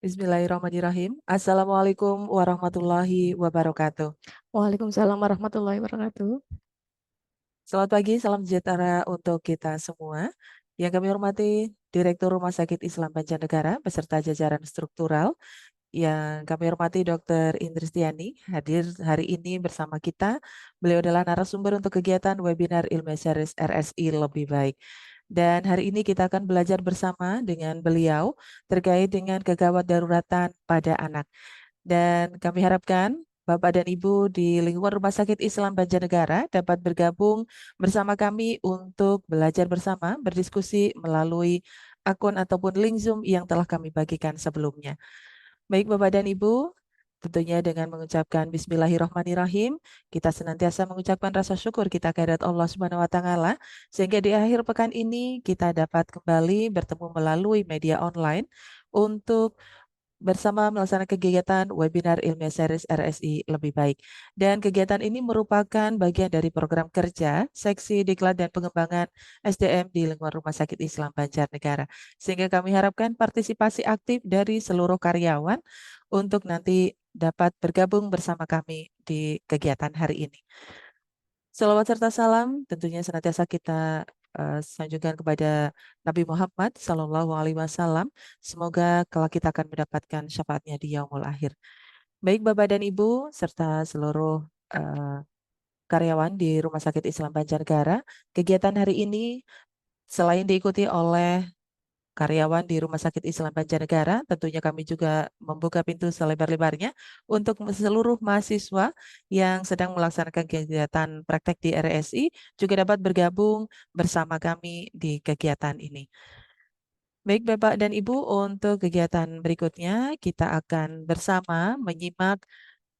Bismillahirrahmanirrahim. Assalamualaikum warahmatullahi wabarakatuh. Waalaikumsalam warahmatullahi wabarakatuh. Selamat pagi, salam sejahtera untuk kita semua. Yang kami hormati Direktur Rumah Sakit Islam Banjarnegara beserta jajaran struktural. Yang kami hormati Dr. Indristiani hadir hari ini bersama kita. Beliau adalah narasumber untuk kegiatan webinar Ilmu Series RSI Lebih Baik. Dan hari ini kita akan belajar bersama dengan beliau terkait dengan kegawat daruratan pada anak. Dan kami harapkan Bapak dan Ibu di lingkungan Rumah Sakit Islam Banjarnegara dapat bergabung bersama kami untuk belajar bersama, berdiskusi melalui akun ataupun link Zoom yang telah kami bagikan sebelumnya. Baik Bapak dan Ibu, tentunya dengan mengucapkan Bismillahirrahmanirrahim, kita senantiasa mengucapkan rasa syukur kita kehadirat Allah Subhanahu wa Ta'ala, sehingga di akhir pekan ini kita dapat kembali bertemu melalui media online untuk bersama melaksanakan kegiatan webinar Ilmiah Series RSI Lebih Baik. Dan kegiatan ini merupakan bagian dari program kerja Seksi Diklat dan Pengembangan SDM di lingkungan Rumah Sakit Islam Banjarnegara. Sehingga kami harapkan partisipasi aktif dari seluruh karyawan untuk nanti dapat bergabung bersama kami di kegiatan hari ini. Salawat serta salam tentunya senantiasa kita sanjungkan kepada Nabi Muhammad Sallallahu Alaihi Wasallam. Semoga kelak kita akan mendapatkan syafaatnya di yaumul akhir. Baik Bapak dan Ibu serta seluruh karyawan di Rumah Sakit Islam Banjarnegara, kegiatan hari ini selain diikuti oleh karyawan di Rumah Sakit Islam Banjarnegara, tentunya kami juga membuka pintu selebar-lebarnya untuk seluruh mahasiswa yang sedang melaksanakan kegiatan praktek di RSI juga dapat bergabung bersama kami di kegiatan ini. Baik Bapak dan Ibu, untuk kegiatan berikutnya kita akan bersama menyimak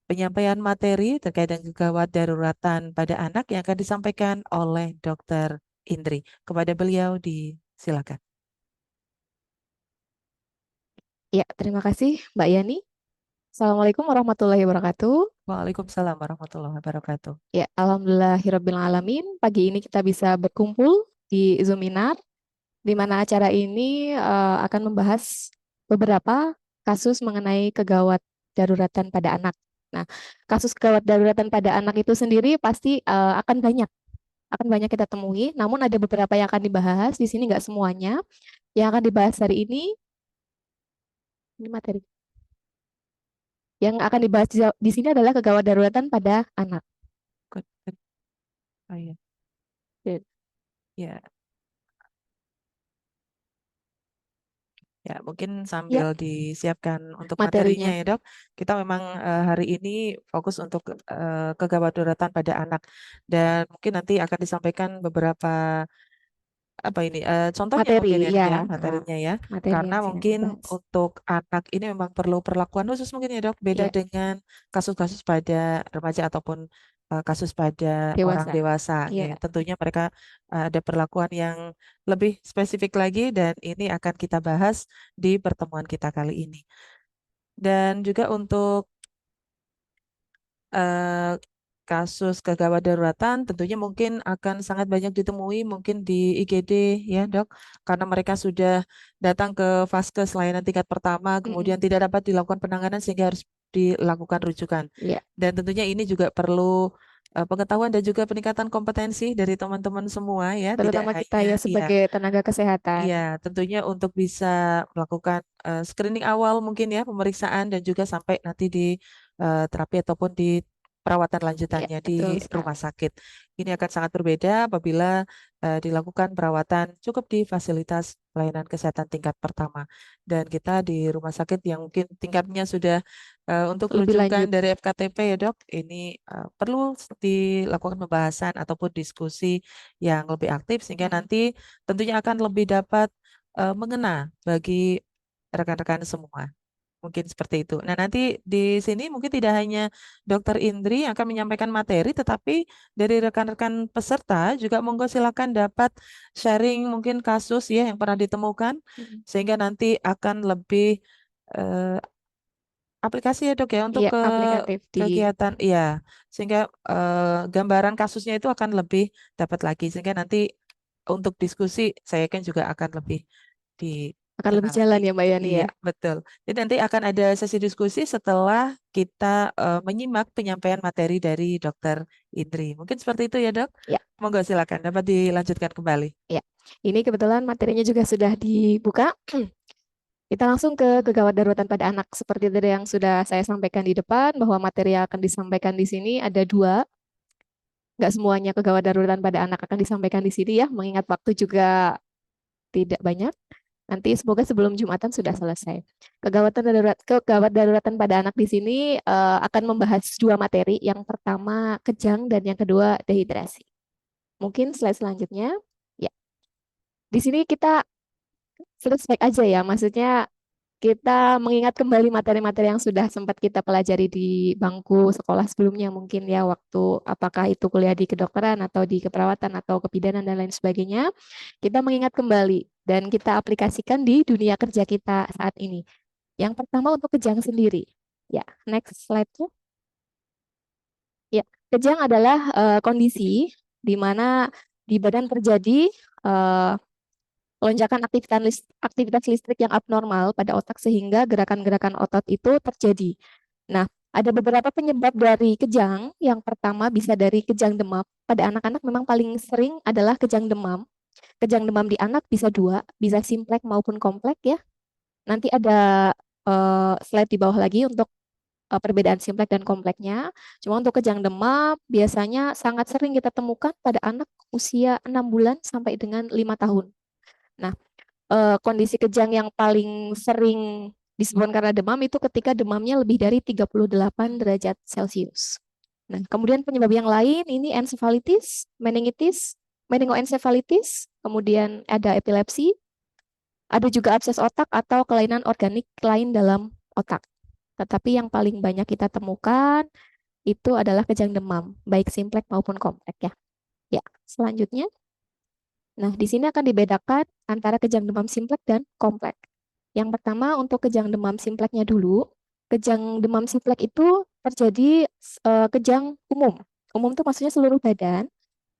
penyampaian materi terkait dengan gawat daruratan pada anak yang akan disampaikan oleh Dr. Indri. Kepada beliau disilakan. Ya, terima kasih Mbak Yani. Assalamualaikum warahmatullahi wabarakatuh. Waalaikumsalam warahmatullahi wabarakatuh. Ya, alhamdulillahirabbil alamin. Pagi ini kita bisa berkumpul di Zoominar, di mana acara ini akan membahas beberapa kasus mengenai kegawat daruratan pada anak. Nah, kasus kegawat daruratan pada anak itu sendiri pasti akan banyak kita temui. Namun ada beberapa yang akan dibahas di sini, nggak semuanya. Yang akan dibahas hari ini materi. Yang akan dibahas di sini adalah kegawat daruratan pada anak. Oh, iya. Ya, Ya, ya, mungkin ya, sambil disiapkan untuk materinya materinya. ya dok. Kita memang hari ini fokus untuk kegawat daruratan pada anak dan mungkin nanti akan disampaikan beberapa apa ini contohnya Materi, mungkin ya dok ya, ya eh, materinya ya. materi Karena yang sedang mungkin dibahas. untuk anak ini memang perlu perlakuan khusus mungkin ya dok. Beda Ya, dengan kasus-kasus pada remaja ataupun kasus pada orang dewasa. dewasa. Ya, Ya, tentunya mereka ada perlakuan yang lebih spesifik lagi dan ini akan kita bahas di pertemuan kita kali ini. Dan juga untuk eh, kasus kegawat daruratan tentunya mungkin akan sangat banyak ditemui mungkin di IGD ya dok, karena mereka sudah datang ke vaskes layanan tingkat pertama, kemudian mm-mm. tidak dapat dilakukan penanganan sehingga harus dilakukan rujukan. Ya, Dan tentunya ini juga perlu pengetahuan dan juga peningkatan kompetensi dari teman-teman semua ya, tidak terutama kita hanya ya ya. sebagai tenaga kesehatan. Iya, tentunya untuk bisa melakukan screening awal mungkin ya, pemeriksaan dan juga sampai nanti di terapi ataupun di perawatan Ya, lanjutannya di betul rumah sekali. sakit. Ini akan sangat berbeda apabila dilakukan perawatan cukup di fasilitas pelayanan kesehatan tingkat pertama. Dan kita di rumah sakit yang mungkin tingkatnya sudah untuk Lebih rujukan lanjut. dari FKTP ya dok, ini perlu dilakukan pembahasan ataupun diskusi yang lebih aktif sehingga Mm-mm. nanti tentunya akan lebih dapat mengena bagi rekan-rekan semua. Mungkin seperti itu. Nah, nanti di sini mungkin tidak hanya Dokter Indri yang akan menyampaikan materi, tetapi dari rekan-rekan peserta juga monggo silakan dapat sharing mungkin kasus ya yang pernah ditemukan, Mm-mm. sehingga nanti akan lebih eh, aplikasi ya dok ya untuk Iya, ke aplikatif di. kegiatan, iya, sehingga gambaran kasusnya itu akan lebih dapat lagi, sehingga nanti untuk diskusi saya kan juga akan lebih akan lebih Kenal lagi. jalan ya Mbak Yani Iya, ya. betul. Jadi nanti akan ada sesi diskusi setelah kita menyimak penyampaian materi dari Dokter Indri. Mungkin seperti itu ya, Dok. Ya, Monggo silakan dapat dilanjutkan kembali. ya. Ini kebetulan materinya juga sudah dibuka. Kita langsung ke kegawat daruratan pada anak. Seperti tadi yang sudah saya sampaikan di depan, bahwa materi yang akan disampaikan di sini ada dua. Nggak semuanya kegawat daruratan pada anak akan disampaikan di sini ya, mengingat waktu juga tidak banyak. Nanti semoga sebelum Jumatan sudah selesai. Kegawat daruratan pada anak di sini akan membahas dua materi. Yang pertama kejang dan yang kedua dehidrasi. Mungkin slide selanjutnya. Ya, di sini kita flashback aja ya, maksudnya kita mengingat kembali materi-materi yang sudah sempat kita pelajari di bangku sekolah sebelumnya mungkin ya, waktu apakah itu kuliah di kedokteran atau di keperawatan atau kebidanan dan lain sebagainya. Kita mengingat kembali dan kita aplikasikan di dunia kerja kita saat ini. Yang pertama untuk kejang sendiri. Ya, next slide. Ya, kejang adalah kondisi di mana di badan terjadi eh, lonjakan aktivitas listrik yang abnormal pada otak sehingga gerakan-gerakan otot itu terjadi. Nah, ada beberapa penyebab dari kejang. Yang pertama bisa dari kejang demam. Pada anak-anak memang paling sering adalah kejang demam. Kejang demam di anak bisa dua, bisa simplek maupun komplek ya. Nanti ada slide di bawah lagi untuk perbedaan simplek dan kompleknya. Cuma untuk kejang demam biasanya sangat sering kita temukan pada anak usia 6 bulan sampai dengan 5 tahun. Nah, kondisi kejang yang paling sering disebabkan karena demam itu ketika demamnya lebih dari 38 derajat Celcius. Nah, kemudian penyebab yang lain ini ensefalitis, meningitis, meningoencephalitis, kemudian ada epilepsi, ada juga abses otak atau kelainan organik lain dalam otak. Tetapi yang paling banyak kita temukan itu adalah kejang demam, baik simplek maupun komplek ya. Ya, selanjutnya. Nah, di sini akan dibedakan antara kejang demam simplek dan komplek. Yang pertama untuk kejang demam simpleknya dulu. Kejang demam simplek itu terjadi kejang umum. Umum itu maksudnya seluruh badan,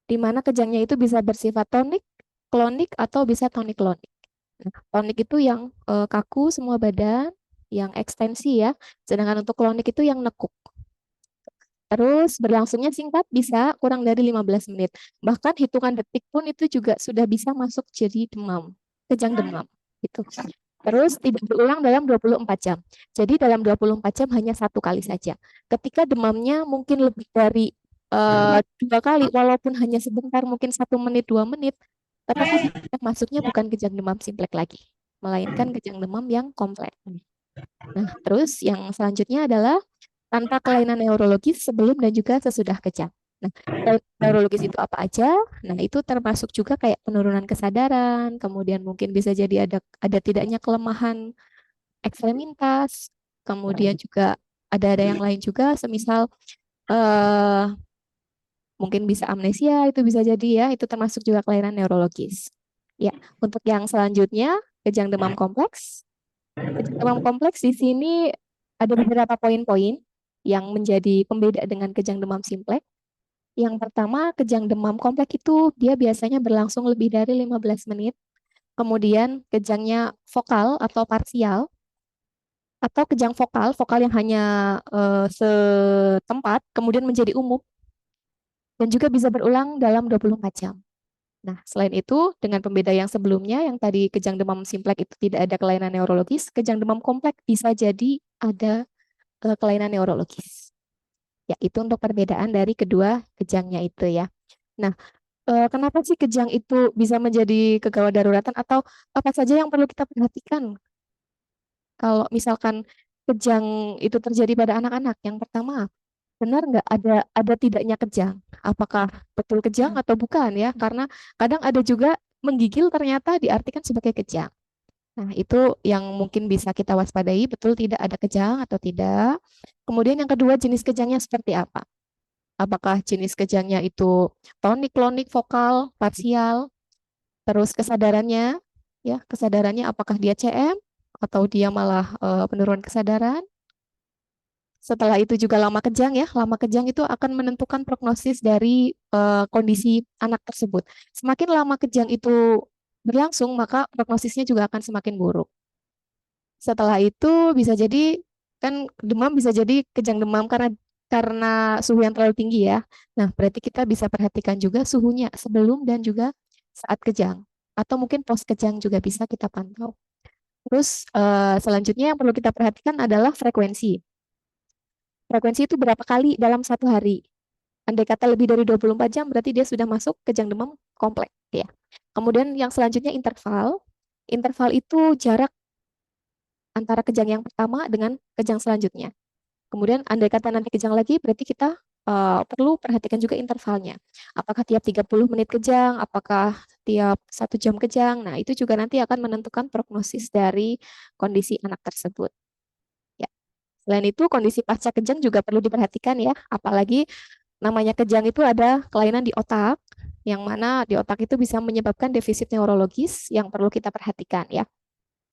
di mana kejangnya itu bisa bersifat tonik, klonik, atau bisa tonik-klonik. Nah, tonik itu yang kaku semua badan, yang ekstensi ya. Sedangkan untuk klonik itu yang nekuk. Terus berlangsungnya singkat bisa kurang dari 15 menit. Bahkan hitungan detik pun itu juga sudah bisa masuk jadi demam, kejang demam. Gitu. Terus tidak berulang dalam 24 jam. Jadi dalam 24 jam hanya satu kali saja. Ketika demamnya mungkin lebih dari dua kali, walaupun hanya sebentar, mungkin 1 menit, 2 menit, tetapi yang masuknya bukan kejang demam simplek lagi, melainkan kejang demam yang kompleks. Nah, terus yang selanjutnya adalah tanpa kelainan neurologis sebelum dan juga sesudah kejang. Nah, neurologis itu apa aja? Nah, itu termasuk juga kayak penurunan kesadaran, kemudian mungkin bisa jadi ada tidaknya kelemahan ekstremitas, kemudian juga ada yang lain juga, semisal eh, mungkin bisa amnesia, itu bisa jadi ya, itu termasuk juga kelainan neurologis. Ya, untuk yang selanjutnya, kejang demam kompleks. Kejang demam kompleks di sini ada beberapa poin-poin yang menjadi pembeda dengan kejang demam simpleks. Yang pertama, kejang demam kompleks itu dia biasanya berlangsung lebih dari 15 menit. Kemudian kejangnya vokal atau parsial, atau kejang vokal, vokal yang hanya setempat, kemudian menjadi umum, dan juga bisa berulang dalam 24 jam. Nah, selain itu, dengan pembeda yang sebelumnya, yang tadi kejang demam simpleks itu tidak ada kelainan neurologis, kejang demam kompleks bisa jadi ada kelainan neurologis. Ya, itu untuk perbedaan dari kedua kejangnya itu ya. Nah, kenapa sih kejang itu bisa menjadi kegawat daruratan atau apa saja yang perlu kita perhatikan kalau misalkan kejang itu terjadi pada anak-anak? Yang pertama, benar nggak ada tidaknya kejang? Apakah betul kejang atau bukan ya? Karena kadang ada juga menggigil ternyata diartikan sebagai kejang. Nah, itu yang mungkin bisa kita waspadai, betul tidak ada kejang atau tidak. Kemudian yang kedua, jenis kejangnya seperti apa? Apakah jenis kejangnya itu tonik, klonik, vokal, parsial, terus kesadarannya, ya kesadarannya apakah dia CM atau dia malah penurunan kesadaran. Setelah itu juga lama kejang ya, lama kejang itu akan menentukan prognosis dari kondisi anak tersebut. Semakin lama kejang itu berlangsung, maka prognosisnya juga akan semakin buruk. Setelah itu bisa jadi kan demam bisa jadi kejang demam karena suhu yang terlalu tinggi ya. Nah, berarti kita bisa perhatikan juga suhunya sebelum dan juga saat kejang. Atau mungkin pos kejang juga bisa kita pantau. Terus selanjutnya yang perlu kita perhatikan adalah frekuensi. Frekuensi itu berapa kali dalam satu hari. Andai kata lebih dari 24 jam berarti dia sudah masuk kejang demam kompleks ya. Kemudian yang selanjutnya interval. Interval itu jarak antara kejang yang pertama dengan kejang selanjutnya. Kemudian andai kata nanti kejang lagi, berarti kita perlu perhatikan juga intervalnya. Apakah tiap 30 menit kejang, apakah tiap 1 jam kejang. Nah, itu juga nanti akan menentukan prognosis dari kondisi anak tersebut. Ya. Selain itu, kondisi pasca kejang juga perlu diperhatikan ya. Apalagi namanya kejang itu ada kelainan di otak, yang mana di otak itu bisa menyebabkan defisit neurologis yang perlu kita perhatikan ya.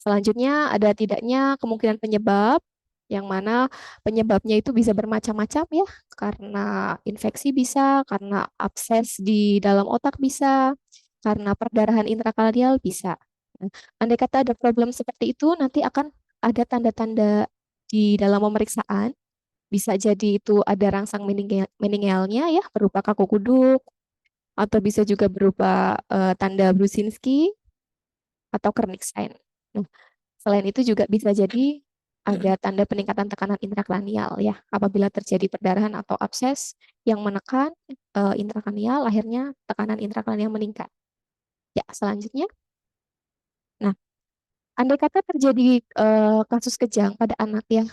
Selanjutnya ada tidaknya kemungkinan penyebab, yang mana penyebabnya itu bisa bermacam-macam ya, karena infeksi bisa, karena abses di dalam otak bisa, karena perdarahan intrakranial bisa. Nah, andai kata ada problem seperti itu, nanti akan ada tanda-tanda di dalam pemeriksaan. Bisa jadi itu ada rangsang meningealnya ya, berupa kaku kuduk, atau bisa juga berupa tanda Brusinski atau Kernicks-Stein. Nah, selain itu juga bisa jadi ada tanda peningkatan tekanan intrakranial ya. Apabila terjadi perdarahan atau abses yang menekan intrakranial, akhirnya tekanan intrakranial meningkat. Ya, selanjutnya. Nah, andai kata terjadi kasus kejang pada anak ya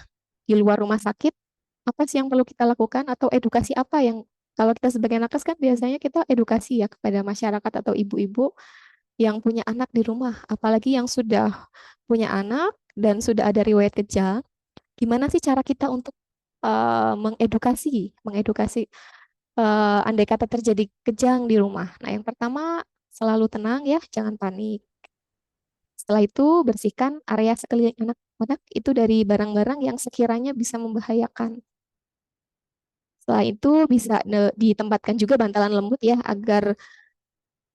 di luar rumah sakit, apa sih yang perlu kita lakukan atau edukasi apa yang kalau kita sebagai nakes kan biasanya kita edukasi ya kepada masyarakat atau ibu-ibu yang punya anak di rumah, apalagi yang sudah punya anak dan sudah ada riwayat kejang, gimana sih cara kita untuk mengedukasi andai kata terjadi kejang di rumah. Nah, yang pertama selalu tenang ya, jangan panik. Setelah itu bersihkan area sekeliling anak-anak itu dari barang-barang yang sekiranya bisa membahayakan. Setelah itu bisa ditempatkan juga bantalan lembut ya agar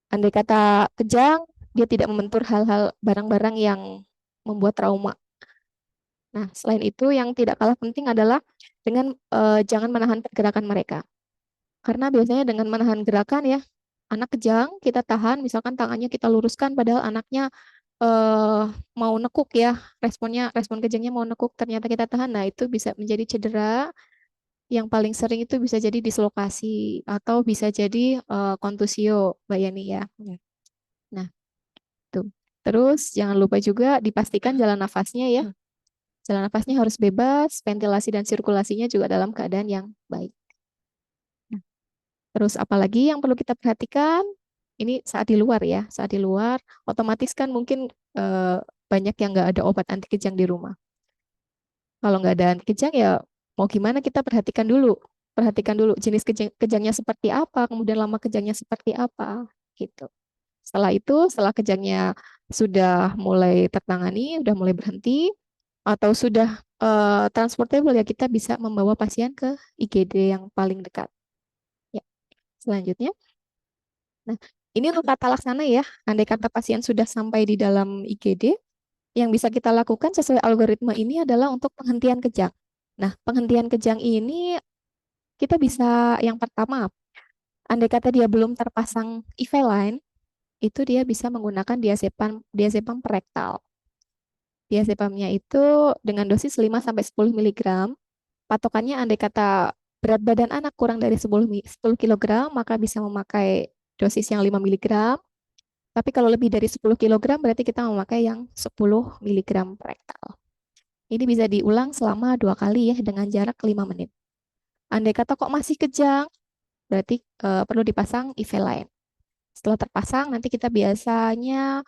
andai kata kejang dia tidak membentur hal-hal barang-barang yang membuat trauma. Nah, selain itu yang tidak kalah penting adalah dengan jangan menahan pergerakan mereka. Karena biasanya dengan menahan gerakan ya, anak kejang kita tahan, misalkan tangannya kita luruskan padahal anaknya eh, mau nekuk ya, respon kejangnya mau nekuk, ternyata kita tahan. Nah, itu bisa menjadi cedera. Yang paling sering itu bisa jadi dislokasi atau bisa jadi kontusio, Mbak Yani ya. Nah, tuh. Terus jangan lupa juga dipastikan jalan nafasnya ya. Jalan nafasnya harus bebas, ventilasi dan sirkulasinya juga dalam keadaan yang baik. Nah, terus apalagi yang perlu kita perhatikan? Ini saat di luar ya, saat di luar, otomatis kan mungkin banyak yang nggak ada obat anti kejang di rumah. Kalau nggak ada anti kejang ya mau gimana kita perhatikan dulu. Perhatikan dulu jenis kejangnya seperti apa, kemudian lama kejangnya seperti apa, gitu. Setelah itu, setelah kejangnya sudah mulai tertangani, sudah mulai berhenti, atau sudah transportable ya kita bisa membawa pasien ke IGD yang paling dekat. Ya, selanjutnya. Nah, ini untuk tata laksana ya. Andai kata pasien sudah sampai di dalam IGD, yang bisa kita lakukan sesuai algoritma ini adalah untuk penghentian kejang. Nah, penghentian kejang ini kita bisa yang pertama, andai kata dia belum terpasang IV line, itu dia bisa menggunakan diazepam diazepam perektal. Diazepamnya itu dengan dosis 5 sampai 10 mg. Patokannya andai kata berat badan anak kurang dari 10 kg, maka bisa memakai dosis yang 5 mg. Tapi kalau lebih dari 10 kg berarti kita memakai yang 10 mg perektal. Ini bisa diulang selama 2 kali ya dengan jarak 5 menit. Andai kata kok masih kejang, berarti perlu dipasang IV line. Setelah terpasang, nanti kita biasanya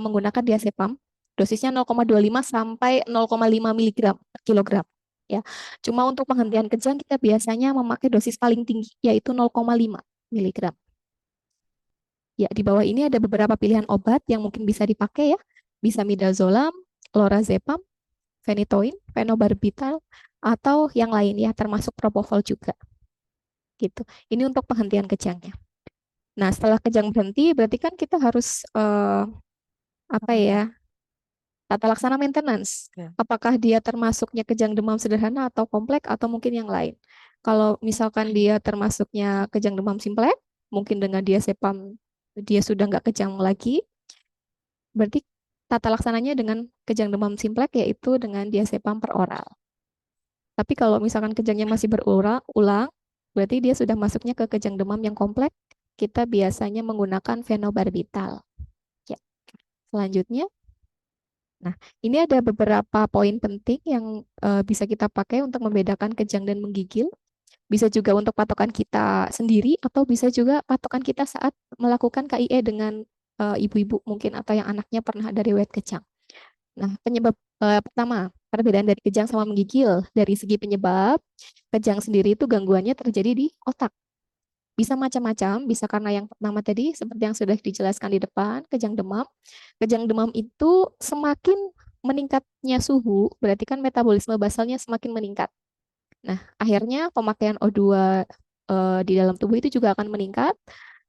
menggunakan diazepam. Dosisnya 0,25 sampai 0,5 mg per kilogram. Ya. Cuma untuk penghentian kejang kita biasanya memakai dosis paling tinggi, yaitu 0,5 mg. Ya, di bawah ini ada beberapa pilihan obat yang mungkin bisa dipakai ya. Bisa midazolam, lorazepam, phenytoin, phenobarbital, atau yang lain ya, termasuk propofol juga. Gitu. Ini untuk penghentian kejangnya. Nah, setelah kejang berhenti, berarti kan kita harus apa ya, tata laksana maintenance. Ya. Apakah dia termasuknya kejang demam sederhana atau kompleks atau mungkin yang lain? Kalau misalkan dia termasuknya kejang demam simplex, mungkin dengan diazepam dia sudah nggak kejang lagi, berarti tata laksananya dengan kejang demam simplex yaitu dengan diazepam per oral. Tapi kalau misalkan kejangnya masih berulang, berarti dia sudah masuknya ke kejang demam yang kompleks. Kita biasanya menggunakan fenobarbital. Ya. Selanjutnya, nah ini ada beberapa poin penting yang bisa kita pakai untuk membedakan kejang dan menggigil. Bisa juga untuk patokan kita sendiri atau bisa juga patokan kita saat melakukan KIE dengan ibu-ibu mungkin atau yang anaknya pernah ada riwayat kejang. Nah, penyebab pertama, perbedaan dari kejang sama menggigil. Dari segi penyebab, kejang sendiri itu gangguannya terjadi di otak. Bisa macam-macam, bisa karena yang pertama tadi, seperti yang sudah dijelaskan di depan, kejang demam. Kejang demam itu semakin meningkatnya suhu, berarti kan metabolisme basalnya semakin meningkat. Nah, akhirnya pemakaian O2 di dalam tubuh itu juga akan meningkat,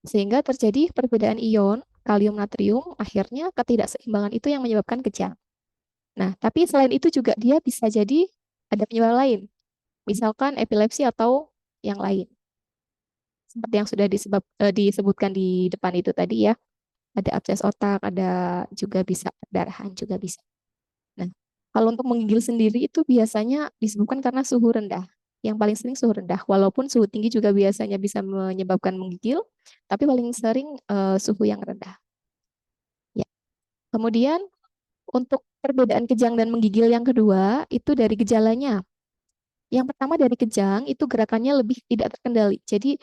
sehingga terjadi perbedaan ion kalium natrium, akhirnya ketidakseimbangan itu yang menyebabkan kejang. Nah, tapi selain itu juga dia bisa jadi ada penyebab lain, misalkan epilepsi atau yang lain. Seperti yang sudah disebutkan di depan itu tadi ya, ada abses otak, ada juga bisa perdarahan juga bisa. Nah, kalau untuk menggigil sendiri itu biasanya disebabkan karena suhu rendah. Yang paling sering suhu rendah, walaupun suhu tinggi juga biasanya bisa menyebabkan menggigil, tapi paling sering suhu yang rendah. Ya. Kemudian untuk perbedaan kejang dan menggigil yang kedua itu dari gejalanya. Yang pertama dari kejang itu gerakannya lebih tidak terkendali. Jadi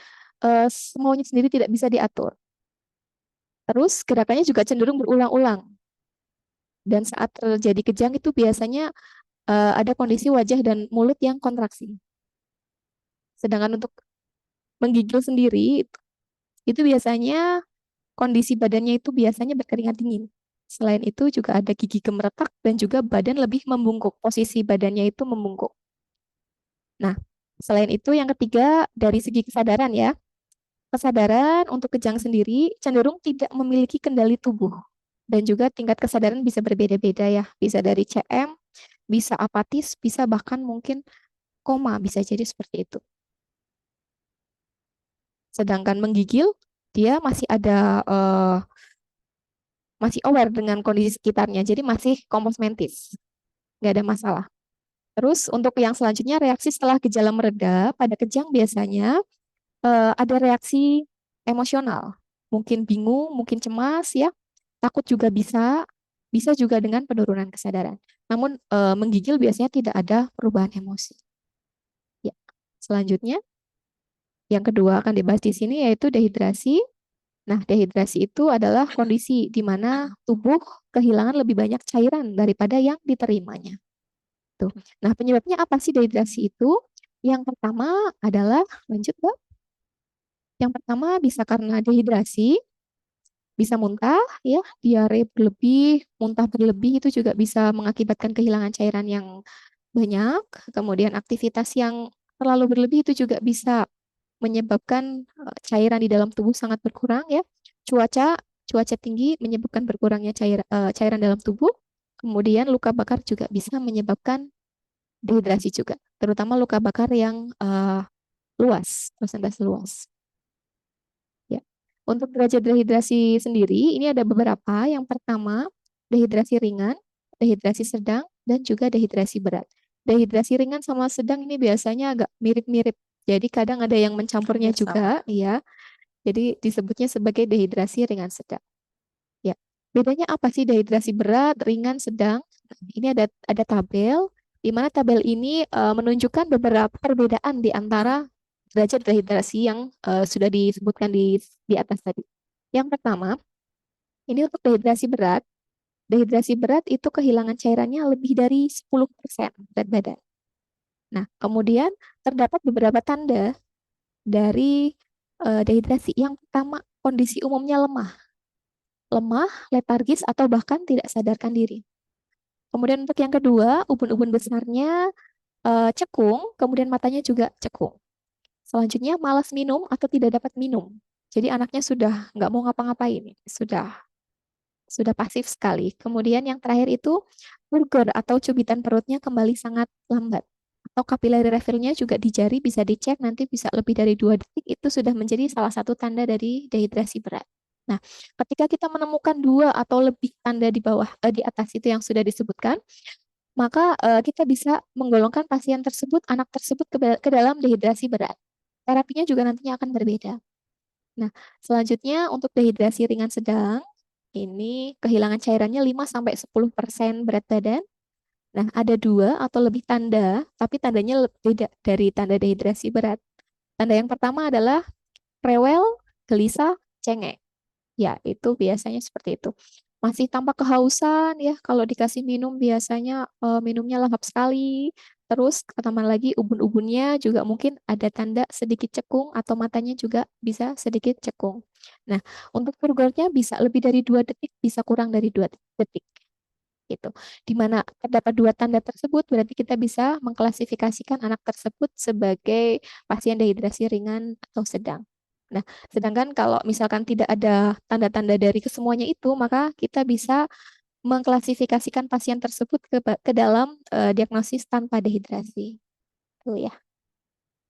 semuanya sendiri tidak bisa diatur. Terus gerakannya juga cenderung berulang-ulang. Dan saat terjadi kejang itu biasanya ada kondisi wajah dan mulut yang kontraksi. Sedangkan untuk menggigil sendiri itu biasanya kondisi badannya itu biasanya berkeringat dingin. Selain itu juga ada gigi gemeretak dan juga badan lebih membungkuk. Posisi badannya itu membungkuk. Nah, selain itu yang ketiga dari segi kesadaran ya. Kesadaran untuk kejang sendiri cenderung tidak memiliki kendali tubuh. Dan juga tingkat kesadaran bisa berbeda-beda ya. Bisa dari CM, bisa apatis, bisa bahkan mungkin koma, bisa jadi seperti itu. Sedangkan menggigil, dia masih ada, masih aware dengan kondisi sekitarnya. Jadi masih kompos mentis, nggak ada masalah. Terus untuk yang selanjutnya, reaksi setelah gejala mereda pada kejang biasanya ada reaksi emosional. Mungkin bingung, mungkin cemas ya, takut juga bisa juga dengan penurunan kesadaran. Namun menggigil biasanya tidak ada perubahan emosi. Ya. Selanjutnya, yang kedua akan dibahas di sini yaitu dehidrasi. Nah, dehidrasi itu adalah kondisi di mana tubuh kehilangan lebih banyak cairan daripada yang diterimanya. Tuh. Nah, penyebabnya apa sih dehidrasi itu? Yang pertama adalah, lanjut Mbak. Yang pertama bisa karena dehidrasi, bisa muntah, ya, diare berlebih, muntah berlebih itu juga bisa mengakibatkan kehilangan cairan yang banyak. Kemudian aktivitas yang terlalu berlebih itu juga bisa menyebabkan cairan di dalam tubuh sangat berkurang ya. Cuaca cuaca tinggi menyebabkan berkurangnya cairan dalam tubuh. Kemudian luka bakar juga bisa menyebabkan dehidrasi juga, terutama luka bakar yang luas, persentase luas. Ya. Untuk derajat dehidrasi sendiri, ini ada beberapa. Yang pertama, dehidrasi ringan, dehidrasi sedang, dan juga dehidrasi berat. Dehidrasi ringan sama sedang ini biasanya agak mirip-mirip. Jadi kadang ada yang mencampurnya juga, ya. Jadi disebutnya sebagai dehidrasi ringan sedang. Ya. Bedanya apa sih dehidrasi berat, ringan, sedang? Nah, ini ada tabel di mana tabel ini menunjukkan beberapa perbedaan di antara derajat dehidrasi yang sudah disebutkan di atas tadi. Yang pertama, ini untuk dehidrasi berat. Dehidrasi berat itu kehilangan cairannya lebih dari 10% berat badan. Nah, kemudian terdapat beberapa tanda dari dehidrasi. Yang pertama, kondisi umumnya lemah. Lemah, letargis, atau bahkan tidak sadarkan diri. Kemudian untuk yang kedua, ubun-ubun besarnya cekung, kemudian matanya juga cekung. Selanjutnya, malas minum atau tidak dapat minum. Jadi anaknya sudah nggak mau ngapa-ngapain, sudah pasif sekali. Kemudian yang terakhir itu turgor atau cubitan perutnya kembali sangat lambat. Atau kapilari refillnya juga di jari bisa dicek nanti bisa lebih dari 2 detik itu sudah menjadi salah satu tanda dari dehidrasi berat. Nah, ketika kita menemukan 2 atau lebih tanda di bawah di atas itu yang sudah disebutkan, maka kita bisa menggolongkan pasien tersebut, anak tersebut ke dalam dehidrasi berat. Terapinya juga nantinya akan berbeda. Nah, selanjutnya untuk dehidrasi ringan sedang, ini kehilangan cairannya 5-10% berat badan. Nah, ada 2 atau lebih tanda, tapi tandanya beda dari tanda dehidrasi berat. Tanda yang pertama adalah rewel, gelisah, cengeng. Ya, itu biasanya seperti itu. Masih tampak kehausan ya, kalau dikasih minum biasanya minumnya lahap sekali. Terus tambah lagi ubun-ubunnya juga mungkin ada tanda sedikit cekung atau matanya juga bisa sedikit cekung. Nah, untuk turgornya bisa lebih dari 2 detik, bisa kurang dari 2 detik. Gitu. Di mana terdapat 2 tanda tersebut, berarti kita bisa mengklasifikasikan anak tersebut sebagai pasien dehidrasi ringan atau sedang. Nah, sedangkan kalau misalkan tidak ada tanda-tanda dari kesemuanya itu, maka kita bisa mengklasifikasikan pasien tersebut ke dalam diagnosis tanpa dehidrasi. Tuh ya.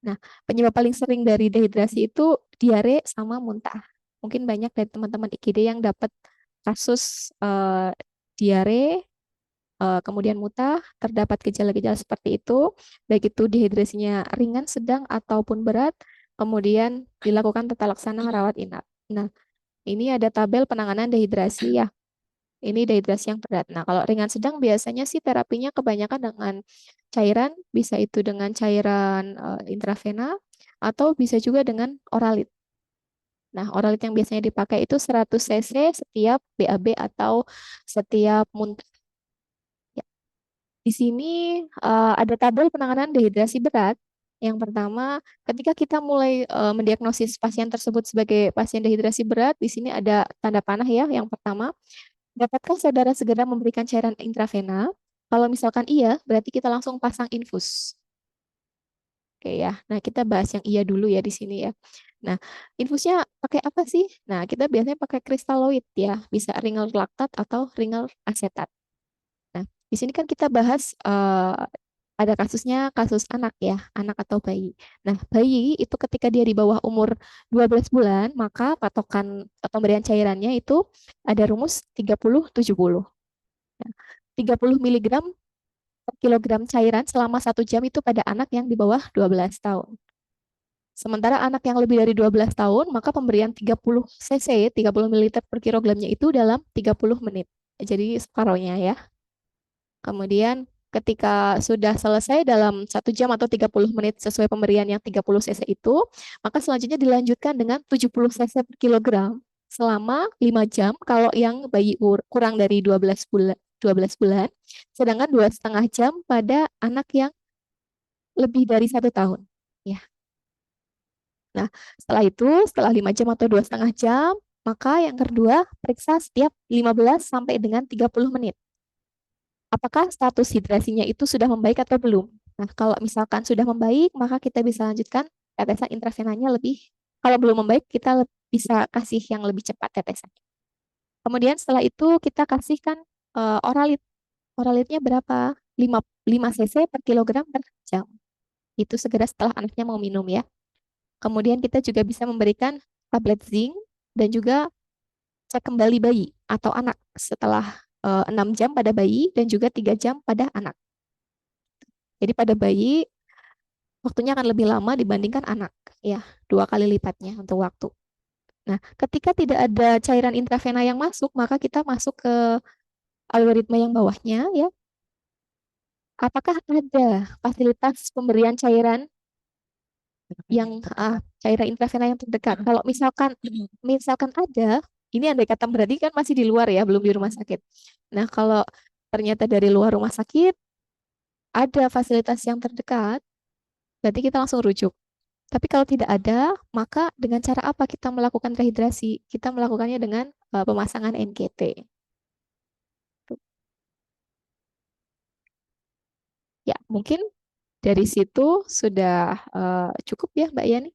Nah, penyebab paling sering dari dehidrasi itu diare sama muntah. Mungkin banyak dari teman-teman IGD yang dapat kasus diare kemudian muntah, terdapat gejala-gejala seperti itu, baik itu dehidrasinya ringan, sedang, ataupun berat, kemudian dilakukan tata laksana rawat inap. Nah, ini ada tabel penanganan dehidrasi ya. Ini dehidrasi yang berat. Nah, kalau ringan sedang biasanya sih terapinya kebanyakan dengan cairan, bisa itu dengan cairan intravena, atau bisa juga dengan oralit. Nah, oralit yang biasanya dipakai itu 100 cc setiap BAB atau setiap muntah. Di sini ada tabel penanganan dehidrasi berat. Yang pertama, ketika kita mulai mendiagnosis pasien tersebut sebagai pasien dehidrasi berat, di sini ada tanda panah ya. Yang pertama, dapatkah saudara segera memberikan cairan intravena? Kalau misalkan iya, berarti kita langsung pasang infus. Oke ya. Nah, kita bahas yang iya dulu ya di sini ya. Nah, infusnya pakai apa sih? Nah, kita biasanya pakai kristaloid ya, bisa ringal laktat atau ringal asetat. Nah, di sini kan kita bahas ada kasusnya kasus anak ya, anak atau bayi. Nah, bayi itu ketika dia di bawah umur 12 bulan, maka patokan pemberian cairannya itu ada rumus 30-70. Nah, 30 miligram per kilogram cairan selama 1 jam itu pada anak yang di bawah 12 tahun. Sementara anak yang lebih dari 12 tahun, maka pemberian 30 cc, 30 ml per kilogramnya itu dalam 30 menit. Jadi separohnya ya. Kemudian ketika sudah selesai dalam 1 jam atau 30 menit sesuai pemberian yang 30 cc itu, maka selanjutnya dilanjutkan dengan 70 cc per kilogram selama 5 jam kalau yang bayi kurang dari 12 bulan, sedangkan 2,5 jam pada anak yang lebih dari 1 tahun. Ya. Nah, setelah 5 jam atau 2,5 jam, maka yang kedua periksa setiap 15 sampai dengan 30 menit. Apakah status hidrasinya itu sudah membaik atau belum? Nah, kalau misalkan sudah membaik, maka kita bisa lanjutkan tetesan intravenanya lebih. Kalau belum membaik, kita bisa kasih yang lebih cepat tetesan. Kemudian setelah itu kita kasihkan oralit. Oralitnya berapa? 5 cc per kilogram per jam. Itu segera setelah anaknya mau minum ya. Kemudian kita juga bisa memberikan tablet zinc dan juga cek kembali bayi atau anak setelah 6 jam pada bayi dan juga 3 jam pada anak. Jadi pada bayi waktunya akan lebih lama dibandingkan anak, ya, 2 kali lipatnya untuk waktu. Nah, ketika tidak ada cairan intravena yang masuk, maka kita masuk ke algoritma yang bawahnya, ya. Apakah ada fasilitas pemberian cairan yang cairan intravena yang terdekat? Kalau misalkan ada, ini andai kata berarti kan masih di luar ya, belum di rumah sakit. Nah, kalau ternyata dari luar rumah sakit ada fasilitas yang terdekat, berarti kita langsung rujuk. Tapi kalau tidak ada, maka dengan cara apa kita melakukan rehidrasi? Kita melakukannya dengan pemasangan NKT. Ya, mungkin dari situ sudah cukup ya, Mbak Yani.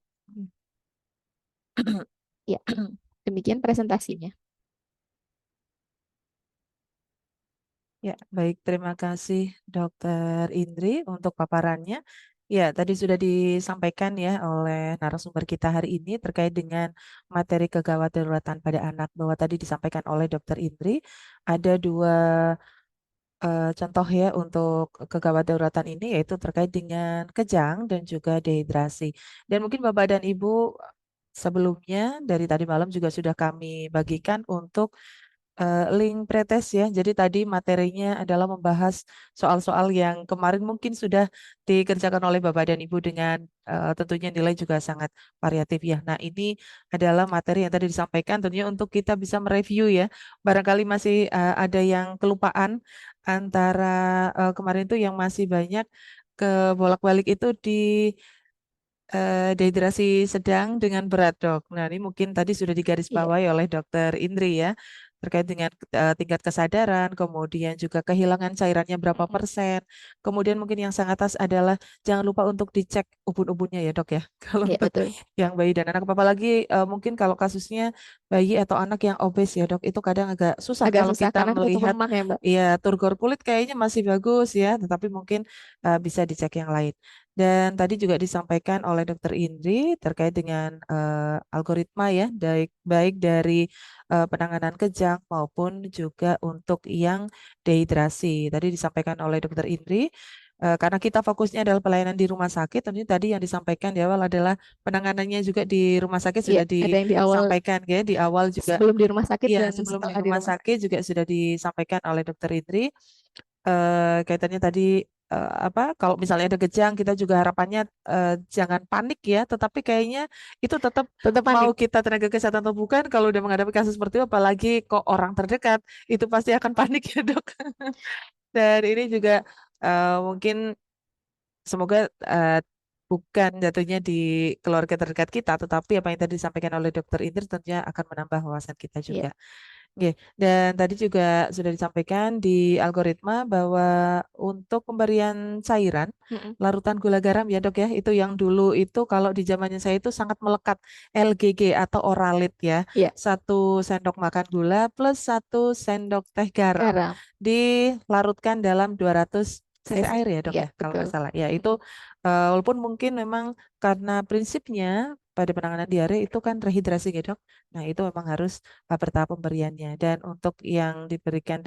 Ya, demikian presentasinya. Ya, baik. Terima kasih Dokter Indri untuk paparannya. Ya, tadi sudah disampaikan ya oleh narasumber kita hari ini terkait dengan materi kegawat daruratan pada anak, bahwa tadi disampaikan oleh Dokter Indri ada dua contoh ya untuk kegawat daruratan ini, yaitu terkait dengan kejang dan juga dehidrasi. Dan mungkin Bapak dan Ibu sebelumnya dari tadi malam juga sudah kami bagikan untuk link pretest ya. Jadi tadi materinya adalah membahas soal-soal yang kemarin mungkin sudah dikerjakan oleh Bapak dan Ibu dengan tentunya nilai juga sangat variatif ya. Nah, ini adalah materi yang tadi disampaikan tentunya untuk kita bisa mereview ya. Barangkali masih ada yang kelupaan antara kemarin itu yang masih banyak ke bolak-balik itu di dehidrasi sedang dengan berat, Dok. Nah, ini mungkin tadi sudah Iya, digarisbawahi oleh Dokter Indri ya, terkait dengan tingkat kesadaran, kemudian juga kehilangan cairannya berapa mm-mm. persen. Kemudian mungkin yang sangat atas adalah jangan lupa untuk dicek ubun-ubunnya ya, Dok ya. Kalau Iya untuk betul. yang bayi dan anak, apalagi mungkin kalau kasusnya bayi atau anak yang obes ya, Dok, itu kadang agak susah Agak kalau susah kita karena ketutup melihat lemak ya, Mbak. ya turgor kulit kayaknya masih bagus ya, tetapi mungkin bisa dicek yang lain. Dan tadi juga disampaikan oleh Dokter Indri terkait dengan algoritma ya, baik baik dari penanganan kejang maupun juga untuk yang dehidrasi. Tadi disampaikan oleh Dokter Indri. Karena kita fokusnya adalah pelayanan di rumah sakit, tentunya tadi yang disampaikan di awal adalah penanganannya juga di rumah sakit Iya, sudah ada yang di awal disampaikan ya di awal juga. sebelum di rumah sakit Iya, dan sebelum di setelah di rumah rumah sakit. sakit juga sudah disampaikan oleh Dokter Indri. Kaitannya tadi apa? Kalau misalnya ada kejang, kita juga harapannya jangan panik ya. Tetapi kayaknya itu tetap Tetap mau panik. kita tenaga kesehatan atau bukan, kalau udah menghadapi kasus seperti itu, apalagi kok orang terdekat, itu pasti akan panik ya, Dok. Dan ini juga mungkin semoga bukan jatuhnya di keluarga terdekat kita, tetapi apa yang tadi disampaikan oleh Dokter Indri tentunya akan menambah wawasan kita Iya. juga. Oke, dan tadi juga sudah disampaikan di algoritma bahwa untuk pemberian cairan Mm-mm. larutan gula garam ya, Dok ya, itu yang dulu itu kalau di zamannya saya itu sangat melekat, LGG atau Oralit ya. Iya, 1 sendok makan gula plus 1 sendok teh garam garam. dilarutkan dalam 200 cc Sesi. air ya, Dok Iya, ya, kalau betul. nggak salah. Ya, itu Mm-mm. walaupun mungkin memang karena prinsipnya pada penanganan diare itu kan rehidrasi ya, Dok. Nah, itu memang harus bertahap pemberiannya. Dan untuk yang diberikan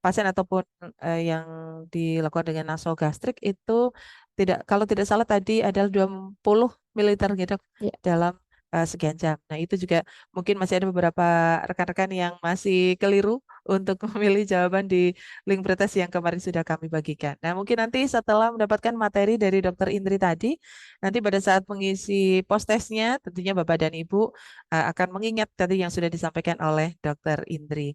pasien ataupun yang dilakukan dengan nasogastrik itu tidak, kalau tidak salah tadi adalah 20 mililiter gitu Iya. dalam sekian jam. Nah, itu juga mungkin masih ada beberapa rekan-rekan yang masih keliru untuk memilih jawaban di link pretest yang kemarin sudah kami bagikan. Nah, mungkin nanti setelah mendapatkan materi dari Dokter Indri tadi, nanti pada saat mengisi post testnya, tentunya Bapak dan Ibu akan mengingat tadi yang sudah disampaikan oleh Dokter Indri.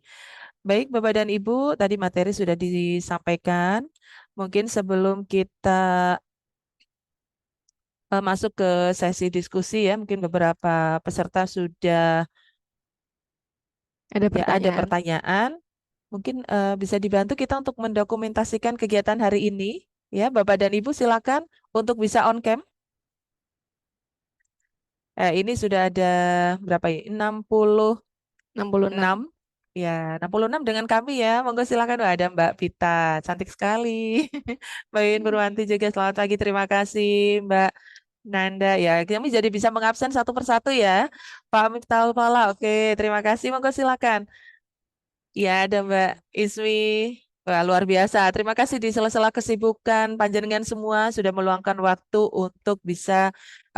Baik, Bapak dan Ibu, tadi materi sudah disampaikan. Mungkin sebelum kita masuk ke sesi diskusi ya, mungkin beberapa peserta sudah Ada ya ada pertanyaan. pertanyaan. Mungkin bisa dibantu kita untuk mendokumentasikan kegiatan hari ini. Ya, Bapak dan Ibu silakan untuk bisa on cam. Ini sudah ada berapa ya? 66. 66. Ya, 66 dengan kami ya. Monggo silakan. Wah, ada Mbak Pita. Cantik sekali. Mbak Yun Purwanti juga selamat pagi. Terima kasih Mbak Nanda. Ya, kami jadi bisa mengabsen satu persatu ya. Pak Miftahul Fala. Oke, terima kasih. Monggo silakan. Ya, ada Mbak Ismi. Wah, luar biasa. Terima kasih di sela-sela kesibukan panjenengan semua sudah meluangkan waktu untuk bisa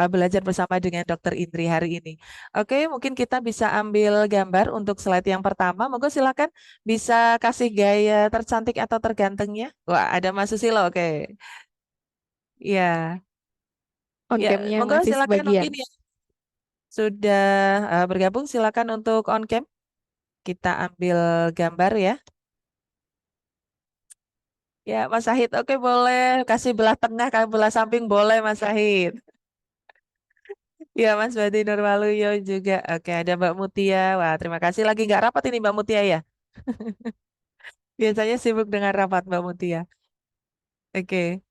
belajar bersama dengan Dokter Indri hari ini. Oke, mungkin kita bisa ambil gambar untuk slide yang pertama. Monggo silakan bisa kasih gaya tercantik atau tergantengnya. Wah, ada Mas Susilo. Oke. Ya. On Ya, cam-nya monggo masih silakan sebagian. mungkin ya sudah bergabung silakan untuk on cam. Kita ambil gambar ya. Ya, Mas Sahid, oke boleh. Kasih belah tengah, kasih belah samping boleh, Mas Sahid. Ya, Mas Badi Nurwaluyo juga. Oke, ada Mbak Mutia. Wah, terima kasih. Lagi nggak rapat ini Mbak Mutia ya? Biasanya sibuk dengan rapat Mbak Mutia. Oke.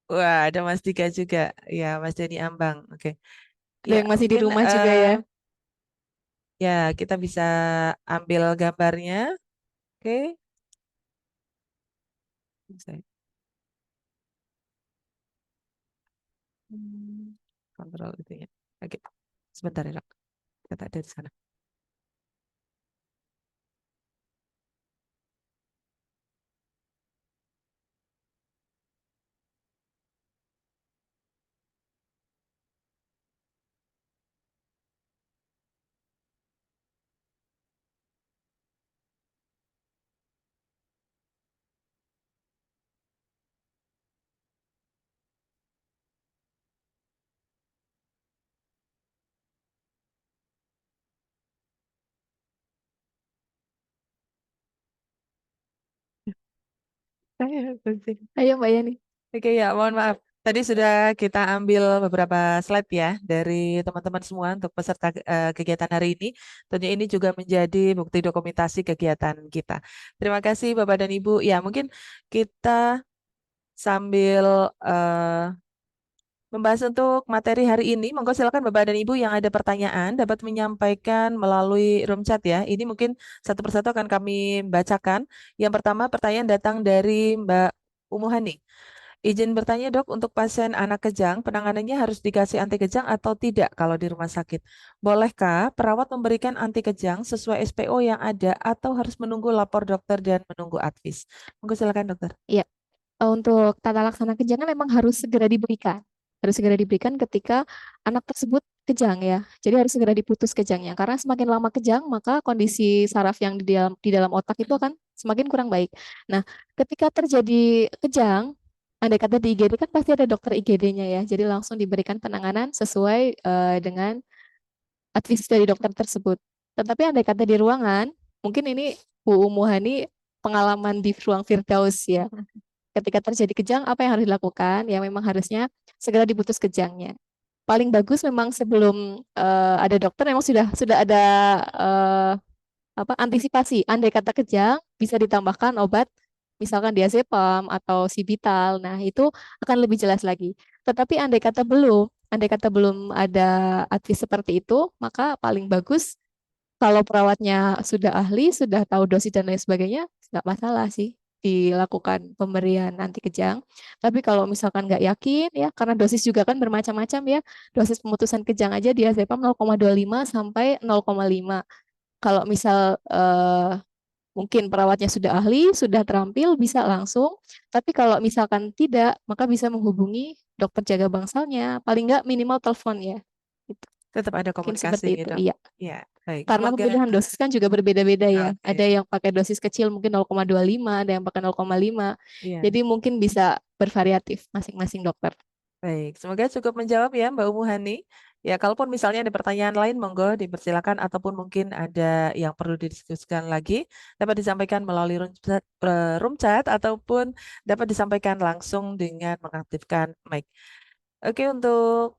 Wah, ada Mas Dika juga. Ya, Mas Denny Ambang. Oke. Ada Ya, yang masih di mungkin rumah juga ya. ya kita bisa ambil gambarnya. Oke. Saya kontrol itu ya. Oke. Sebentar ya, Dok. Kita ada di sana. Penting. Ayo Mbak Yani. Oke ya, mohon maaf. Tadi sudah kita ambil beberapa slide ya dari teman-teman semua untuk peserta kegiatan hari ini. Tentunya ini juga menjadi bukti dokumentasi kegiatan kita. Terima kasih Bapak dan Ibu. Ya, mungkin kita sambil membahas untuk materi hari ini. Monggo silakan Bapak dan Ibu yang ada pertanyaan dapat menyampaikan melalui room chat ya. Ini mungkin satu persatu akan kami bacakan. Yang pertama pertanyaan datang dari Mbak Umuhani. Izin bertanya dok, untuk pasien anak kejang, penanganannya harus dikasih anti kejang atau tidak kalau di rumah sakit? Bolehkah perawat memberikan anti kejang sesuai SPO yang ada atau harus menunggu lapor dokter dan menunggu advis? Monggo silakan dokter. Iya. Untuk tata laksana kejang kan memang harus segera diberikan. Harus segera diberikan ketika anak tersebut kejang ya. Jadi harus segera diputus kejangnya. Karena semakin lama kejang, maka kondisi saraf yang di dalam otak itu akan semakin kurang baik. Nah, ketika terjadi kejang, andai kata di IGD kan pasti ada dokter IGD-nya ya. Jadi langsung diberikan penanganan sesuai dengan advis dari dokter tersebut. Tetapi andai kata di ruangan, mungkin ini Bu Umuhani pengalaman di ruang Firdaus ya. Ketika terjadi kejang, apa yang harus dilakukan? Ya memang harusnya segera diputus kejangnya. Paling bagus memang sebelum ada dokter memang sudah ada eh, apa antisipasi. Andai kata kejang, bisa ditambahkan obat misalkan diazepam atau sibital. Nah, itu akan lebih jelas lagi. Tetapi andai kata belum ada advis seperti itu, maka paling bagus kalau perawatnya sudah ahli, sudah tahu dosis dan lain sebagainya, nggak masalah sih dilakukan pemberian anti kejang. Tapi kalau misalkan nggak yakin ya, karena dosis juga kan bermacam-macam ya, dosis pemutusan kejang aja diazepam 0,25 sampai 0,5. Kalau misal mungkin perawatnya sudah ahli, sudah terampil, bisa langsung. Tapi kalau misalkan tidak, maka bisa menghubungi dokter jaga bangsalnya, paling nggak minimal telepon ya. Gitu. Tetap ada Mungkin komunikasi seperti ya itu, dok. iya. Ya, baik. Karena Semoga. pemilihan dosis kan juga berbeda-beda ya. Ada Oke. yang pakai dosis kecil mungkin 0,25, ada yang pakai 0,5. Iya. Jadi mungkin bisa bervariatif masing-masing dokter. Baik, semoga cukup menjawab ya Mbak Umuhani. Ya, kalaupun misalnya ada pertanyaan lain, monggo dipersilakan ataupun mungkin ada yang perlu didiskusikan lagi, dapat disampaikan melalui room chat ataupun dapat disampaikan langsung dengan mengaktifkan mic. Oke, untuk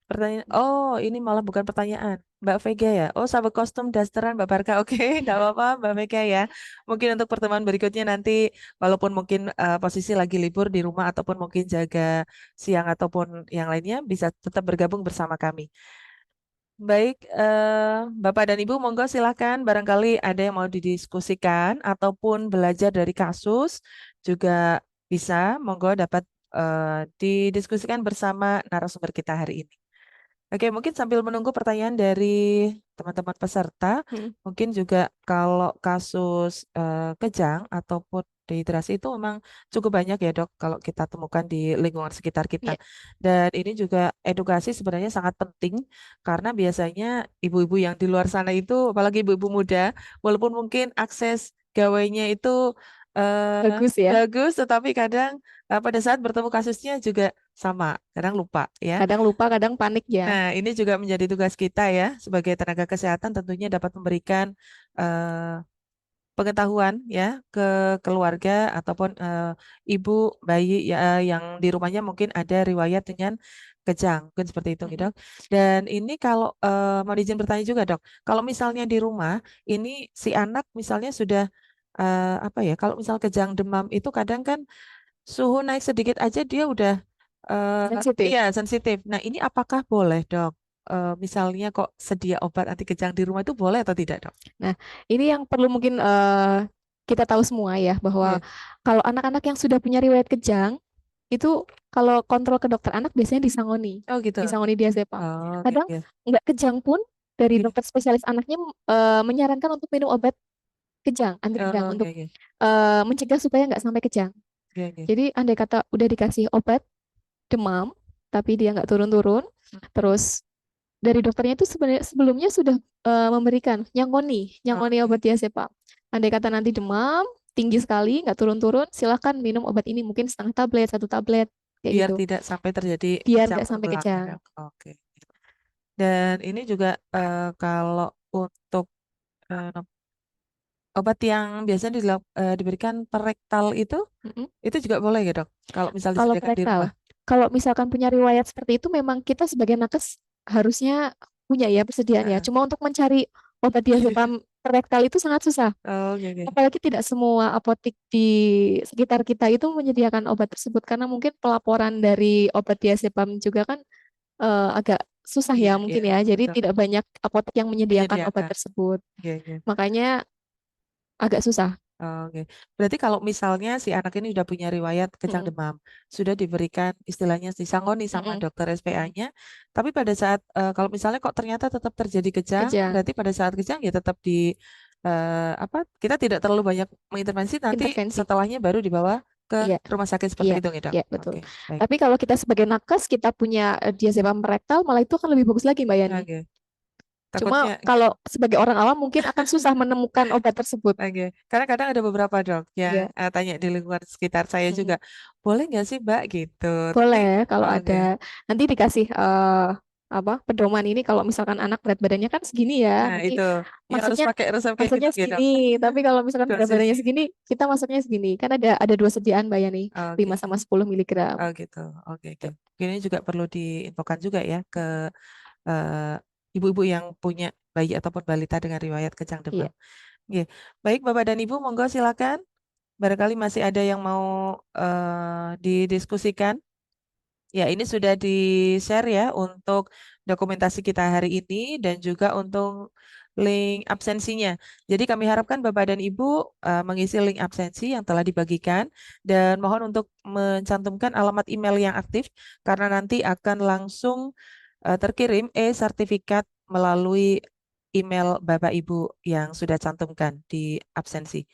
pertanyaan, oh ini malah bukan pertanyaan, Mbak Vega ya. Oh, sahabat kostum dasteran Mbak Barka, oke, nggak apa-apa Mbak Vega ya. Mungkin untuk pertemuan berikutnya nanti, walaupun mungkin posisi lagi libur di rumah ataupun mungkin jaga siang ataupun yang lainnya, bisa tetap bergabung bersama kami. Baik, Bapak dan Ibu, monggo silahkan. Barangkali ada yang mau didiskusikan ataupun belajar dari kasus, juga bisa, monggo dapat didiskusikan bersama narasumber kita hari ini. Oke, mungkin sambil menunggu pertanyaan dari teman-teman peserta, Hmm. mungkin juga kalau kasus kejang ataupun dehidrasi itu memang cukup banyak ya dok, kalau kita temukan di lingkungan sekitar kita. Ya, Dan ini juga edukasi sebenarnya sangat penting karena biasanya ibu-ibu yang di luar sana itu, apalagi ibu-ibu muda, walaupun mungkin akses gawainya itu bagus ya. bagus, tetapi kadang pada saat bertemu kasusnya juga sama, kadang lupa ya. Kadang lupa, kadang panik ya. Nah, ini juga menjadi tugas kita ya sebagai tenaga kesehatan tentunya dapat memberikan eh, pengetahuan ya ke keluarga ataupun ibu bayi ya, yang di rumahnya mungkin ada riwayat dengan kejang, mungkin seperti itu gitu, Mm-mm. dok. Dan ini kalau mau izin bertanya juga dok, kalau misalnya di rumah ini si anak misalnya sudah apa ya, kalau misal kejang demam itu kadang kan suhu naik sedikit aja dia udah Sensitif. iya sensitif. Nah, ini apakah boleh, Dok? Misalnya kok sedia obat anti kejang di rumah itu boleh atau tidak, Dok? Nah, ini yang perlu mungkin kita tahu semua ya, bahwa Iya. kalau anak-anak yang sudah punya riwayat kejang, itu kalau kontrol ke dokter anak biasanya disangoni, Oh, gitu. disangoni diazepam. Oh, oke, Kadang oke. nggak kejang pun dari Iya. dokter spesialis anaknya menyarankan untuk minum obat kejang, anti kejang Oh, oke, untuk oke. mencegah supaya nggak sampai kejang. Oke, oke. Jadi andai kata udah dikasih obat demam, tapi dia nggak turun-turun, terus dari dokternya itu sebenarnya sebelumnya sudah memberikan nyangoni Oke. obat diazepam. Andai kata nanti demam tinggi sekali nggak turun-turun, silahkan minum obat ini mungkin setengah tablet, satu tablet kayak Biar gitu, tidak sampai terjadi biar kejang nggak sampai terulang, ya, kejang. Dok. Oke. Dan ini juga kalau untuk eh, obat yang biasanya diberikan per rektal Mm-mm. itu juga boleh ya, Dok? Kalau misal Kalau disediakan di rektal, rumah. kalau misalkan punya riwayat seperti itu, memang kita sebagai nakes harusnya punya ya persediaannya. Heeh. Cuma untuk mencari obat diazepam per rektal itu sangat susah. Oh, oke, oke. Apalagi tidak semua apotik di sekitar kita itu menyediakan obat tersebut, karena mungkin pelaporan dari obat diazepam juga kan agak susah Iya, ya iya, mungkin ya. Jadi betul. tidak banyak apotek yang menyediakan obat Menyediakan. tersebut. Oke, oke. Makanya agak susah. Oke. Berarti kalau misalnya si anak ini sudah punya riwayat kejang Mm-mm. demam, sudah diberikan istilahnya disangoni sama Mm-mm. dokter SPA-nya, tapi pada saat kalau misalnya kok ternyata tetap terjadi kejang, Kejang, berarti pada saat kejang ya tetap apa? Kita tidak terlalu banyak mengintervensi, nanti intervensi. setelahnya baru dibawa ke Iya, rumah sakit seperti iya, itu, ya, Dok? iya betul. Oke, baik. Tapi kalau kita sebagai nakes kita punya diazepam rektal, malah itu akan lebih bagus lagi Mbak Yani. Oke. Cuma Takutnya. kalau sebagai orang awam mungkin akan susah menemukan obat tersebut. Oke, karena kadang ada beberapa dok yang Iya. tanya di lingkungan sekitar saya juga, Mm-mm. boleh nggak sih Mbak gitu? Tapi Boleh kalau oke, ada, nanti dikasih apa pedoman ini, kalau misalkan anak berat badannya kan segini ya, nah nanti itu ya harus masuknya pakai resep kayak gitu masuknya ya segini. dok, Tapi kalau misalkan berat dosis. badannya segini, kita masuknya segini. Kan ada dua sediaan Mbak Yani, Oke, 5 sama 10 miligram. oh gitu, oke oke. Ini juga perlu diinfokan juga ya ke eh, ibu-ibu yang punya bayi ataupun balita dengan riwayat kejang Iya. demam. Oke, baik Bapak dan Ibu, monggo silakan. Barangkali masih ada yang mau didiskusikan. Ya, ini sudah di-share ya untuk dokumentasi kita hari ini dan juga untuk link absensinya. Jadi kami harapkan Bapak dan Ibu mengisi link absensi yang telah dibagikan dan mohon untuk mencantumkan alamat email yang aktif karena nanti akan langsung terkirim e-sertifikat melalui email Bapak Ibu yang sudah cantumkan di absensi.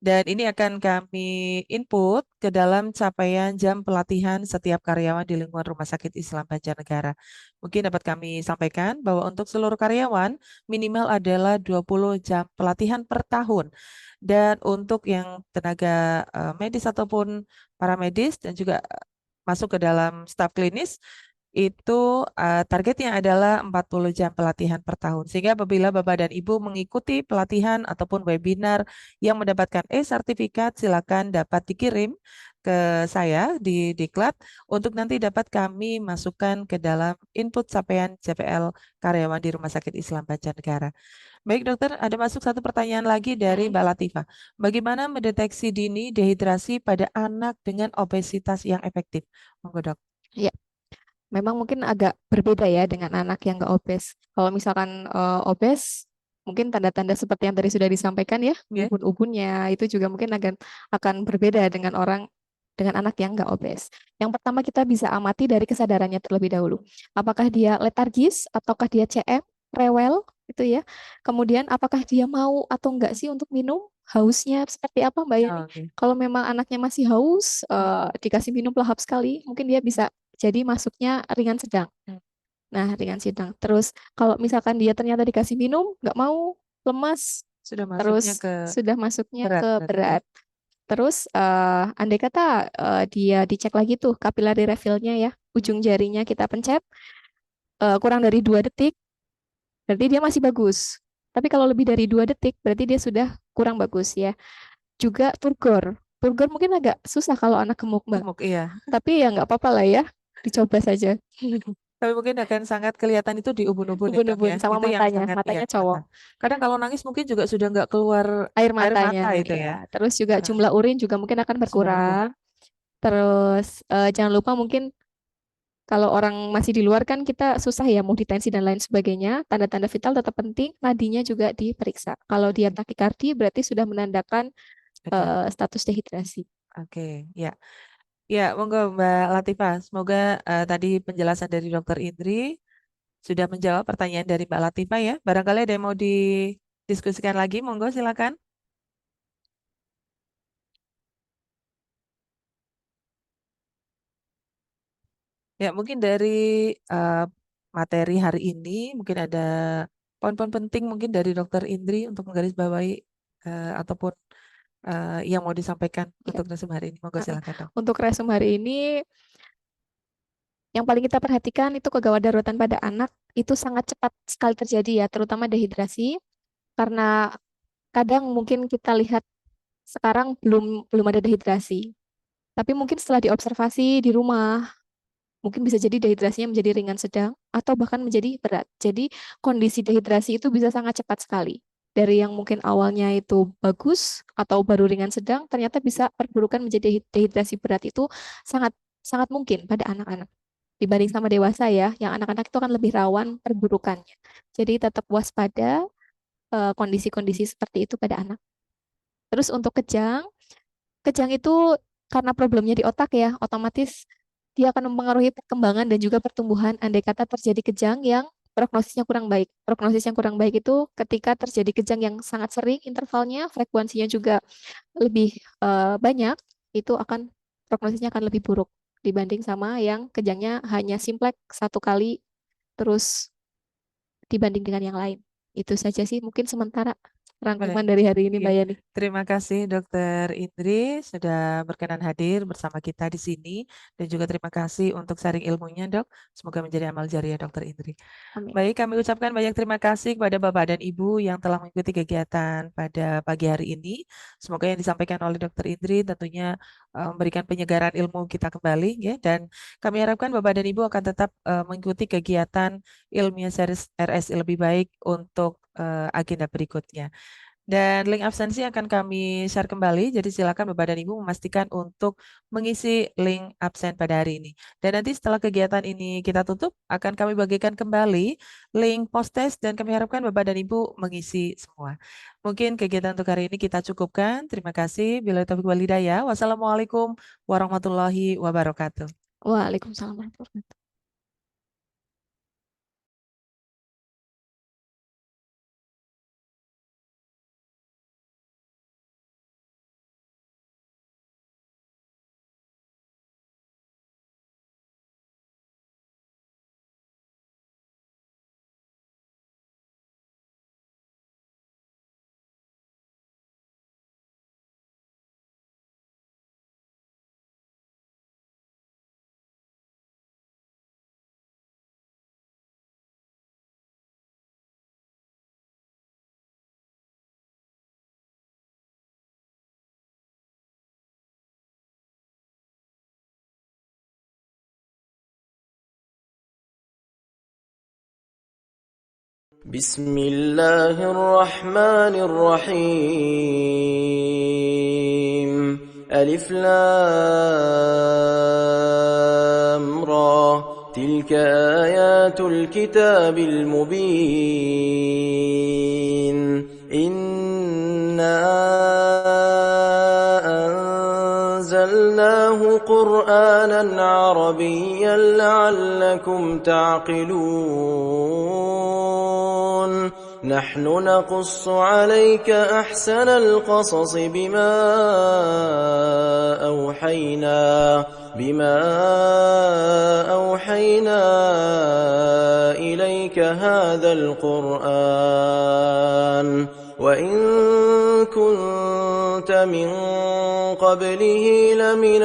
Dan ini akan kami input ke dalam capaian jam pelatihan setiap karyawan di lingkungan Rumah Sakit Islam Banjarnegara. Mungkin dapat kami sampaikan bahwa untuk seluruh karyawan minimal adalah 20 jam pelatihan per tahun. Dan untuk yang tenaga medis ataupun paramedis dan juga masuk ke dalam staf klinis itu targetnya adalah 40 jam pelatihan per tahun. Sehingga apabila Bapak dan Ibu mengikuti pelatihan ataupun webinar yang mendapatkan e-sertifikat, silakan dapat dikirim ke saya di Diklat untuk nanti dapat kami masukkan ke dalam input capaian JPL karyawan di Rumah Sakit Islam Banjarnegara. Baik dokter, ada masuk satu pertanyaan lagi dari Mm-mm. Mbak Latifah. Bagaimana mendeteksi dini dehidrasi pada anak dengan obesitas yang efektif? Monggo dok. Iya. Memang mungkin agak berbeda ya dengan anak yang nggak obes. Kalau misalkan obes, mungkin tanda-tanda seperti yang tadi sudah disampaikan ya, Oke. ubun-ubunnya itu juga mungkin akan berbeda dengan dengan anak yang nggak obes. Yang pertama kita bisa amati dari kesadarannya terlebih dahulu. Apakah dia letargis, ataukah dia CM, rewel, itu ya. Kemudian apakah dia mau atau enggak sih untuk minum? Hausnya seperti apa Mbak Yani? Oke. Kalau memang anaknya masih haus, dikasih minum lahap sekali, mungkin dia bisa jadi masuknya ringan sedang. Hmm. Nah, ringan sedang. Terus kalau misalkan dia ternyata dikasih minum, nggak mau, lemas, Sudah masuknya terus ke sudah masuknya berat ke berarti ya. berat. Terus andai kata dia dicek lagi tuh kapilari refillnya ya, ujung jarinya kita pencet kurang dari 2 detik, berarti dia masih bagus. Tapi kalau lebih dari 2 detik, berarti dia sudah kurang bagus ya. Juga turgor. Turgor mungkin agak susah kalau anak gemuk, Mbak. Gemuk iya. Tapi ya nggak apa-apa lah ya, dicoba saja. Tapi mungkin akan sangat kelihatan itu di ubun-ubun ya dok Ubun-ubun ya. sama Itu yang matanya, sangat ya matanya mata. cowok. Kadang kalau nangis mungkin juga sudah nggak keluar Air air matanya mata itu ya. ya. Terus juga Nah, jumlah urin juga mungkin akan sudah berkurang. berkurang. Terus jangan lupa mungkin kalau orang masih di luar kan kita susah ya mau ditensi dan lain sebagainya. Tanda-tanda vital tetap penting, nadinya juga diperiksa. Kalau dia takikardi berarti sudah menandakan Oke, status dehidrasi. oke, ya. Ya, monggo Mbak Latifah. Semoga tadi penjelasan dari Dokter Indri sudah menjawab pertanyaan dari Mbak Latifah ya. Barangkali ada yang mau didiskusikan lagi, monggo silakan. Ya, mungkin dari eh, materi hari ini, mungkin ada poin-poin penting mungkin dari Dokter Indri untuk menggarisbawahi ataupun yang mau disampaikan Ya. untuk resume hari ini. Monggo silakan, Dok. Untuk resum hari ini, yang paling kita perhatikan itu kegawat daruratan pada anak itu sangat cepat sekali terjadi ya, terutama dehidrasi. Karena kadang mungkin kita lihat sekarang belum belum ada dehidrasi, tapi mungkin setelah diobservasi di rumah, mungkin bisa jadi dehidrasinya menjadi ringan sedang atau bahkan menjadi berat. Jadi kondisi dehidrasi itu bisa sangat cepat sekali. Dari yang mungkin awalnya itu bagus atau baru ringan sedang, ternyata bisa perburukan menjadi dehidrasi berat itu sangat sangat mungkin pada anak-anak. Dibanding sama dewasa ya, yang anak-anak itu akan lebih rawan perburukannya. Jadi tetap waspada kondisi-kondisi seperti itu pada anak. Terus untuk kejang, kejang itu karena problemnya di otak ya, otomatis dia akan mempengaruhi perkembangan dan juga pertumbuhan andai kata terjadi kejang yang prognosisnya kurang baik. Prognosis yang kurang baik itu ketika terjadi kejang yang sangat sering intervalnya, frekuensinya juga lebih banyak, itu akan prognosisnya akan lebih buruk dibanding sama yang kejangnya hanya simplex satu kali terus dibanding dengan yang lain. Itu saja sih mungkin sementara Baik. rangkuman dari hari ini, Iya. Mbak Yani. Terima kasih Dokter Indri sudah berkenan hadir bersama kita di sini dan juga terima kasih untuk sharing ilmunya, Dok. Semoga menjadi amal jariah Dokter Indri. Amin. Baik, kami ucapkan banyak terima kasih kepada Bapak dan Ibu yang telah mengikuti kegiatan pada pagi hari ini. Semoga yang disampaikan oleh Dokter Indri tentunya memberikan penyegaran ilmu kita kembali ya. Dan kami harapkan Bapak dan Ibu akan tetap mengikuti kegiatan ilmiah series RSI lebih baik untuk agenda berikutnya. Dan link absensi akan kami share kembali. Jadi silakan Bapak dan Ibu memastikan untuk mengisi link absen pada hari ini. Dan nanti setelah kegiatan ini kita tutup, akan kami bagikan kembali link post test dan kami harapkan Bapak dan Ibu mengisi semua. Mungkin kegiatan untuk hari ini kita cukupkan. Terima kasih. Bila taufiq wal hidayah. Wassalamualaikum warahmatullahi wabarakatuh. Waalaikumsalam warahmatullahi wabarakatuh. بسم الله الرحمن الرحيم ألف لام را تلك آيات الكتاب المبين إنا أنزلناه قرآنا عربيا لعلكم تعقلون نحن نقص عليك أحسن القصص بما أوحينا إليك هذا القرآن وإن كنت من قبله لمن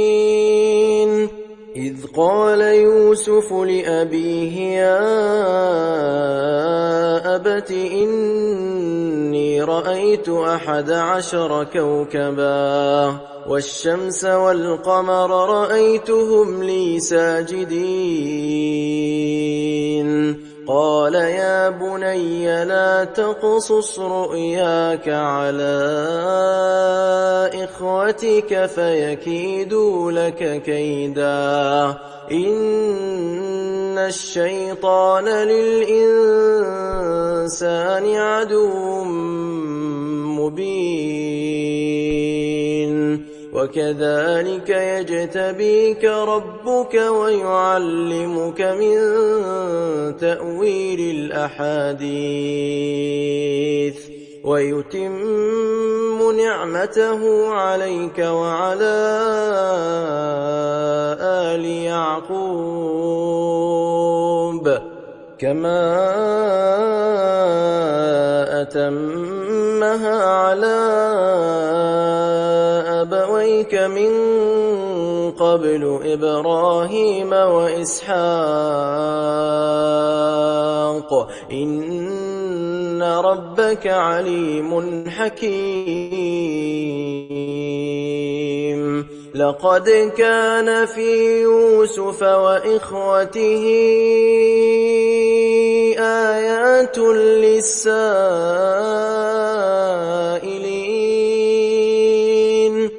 الغافلين إذ قال يوسف لأبيه يا أبت إني رأيت 11 كوكبا والشمس والقمر رأيتهم لي ساجدين قال يا بني لا تقصص رؤياك على إخوتك فيكيدوا لك كيدا إن الشيطان للإنسان عدو مبين وكذلك يجتبيك ربك ويعلمك من تأويل الأحاديث ويتم نعمته عليك وعلى آل يعقوب كما أتمها على أبويك من قبل إبراهيم وإسحاق إن ربك عليم حكيم لقد كان في يوسف وإخوته آيات للسائلين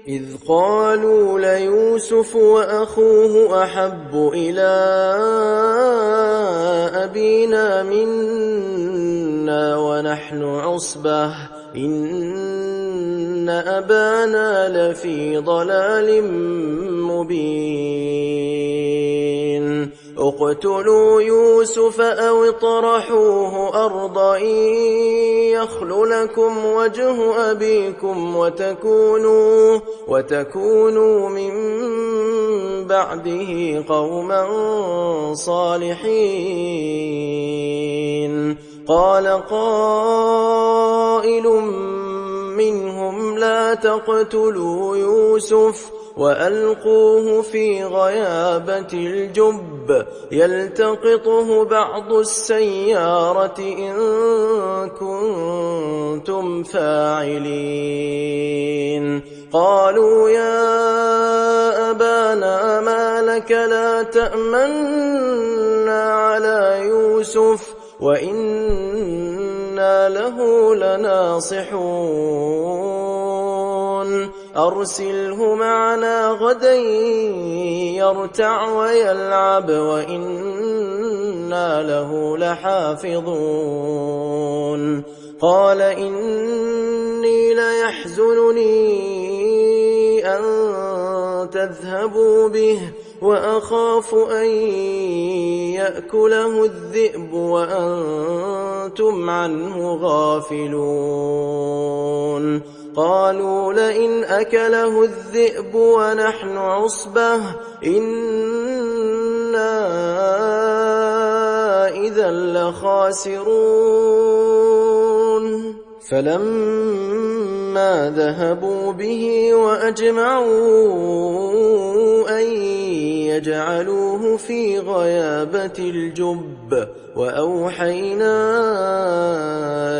إذ قالوا ليوسف وأخوه أحب إلى أبينا منا ونحن عصبة إن أبانا لفي ضلال مبين اقتلوا يوسف أو اطرحوه أرضا يخل لكم وجه أبيكم وتكونوا من بعده قوما صالحين قال قائل منهم لا تقتلوا يوسف وألقوه في غيابة الجب يلتقطه بعض السيارة إن كنتم فاعلين قالوا يا أبانا ما لك لا تأمنا على يوسف وإنا له لناصحون أرسله معنا غدا يرتع ويلعب وإنا له لحافظون قال إني ليحزنني أن تذهبوا به وأخاف أن يأكله الذئب وأنتم عنه غافلون قالوا لئن أكله الذئب ونحن عصبة إنا إذا لخاسرون فلما ذهبوا به وأجمعوا أن يجعلوه في غيابة الجب وأوحينا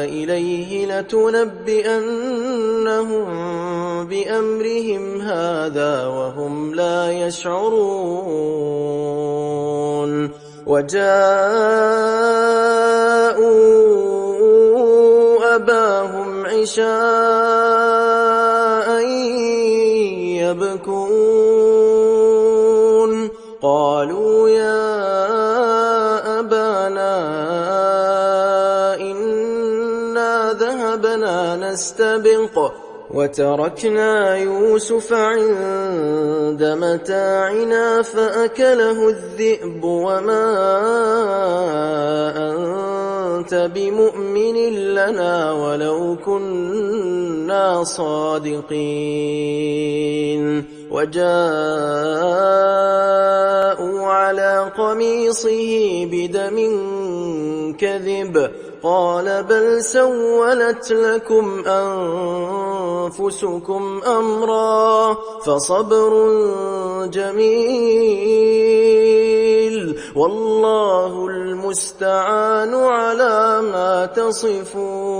إليه لتنبئنهم بأمرهم هذا وهم لا يشعرون وجاءوا أباهم عشاء يبكون قالوا يا أبانا إنا ذهبنا نستبق وتركنا يوسف عند متاعنا فأكله الذئب وما أنت بمؤمن لنا ولو كنا صادقين وجاءوا على قميصه بدم كذب قال بل سولت لكم أنفسكم أمرا فصبر جميل والله المستعان على ما تصفون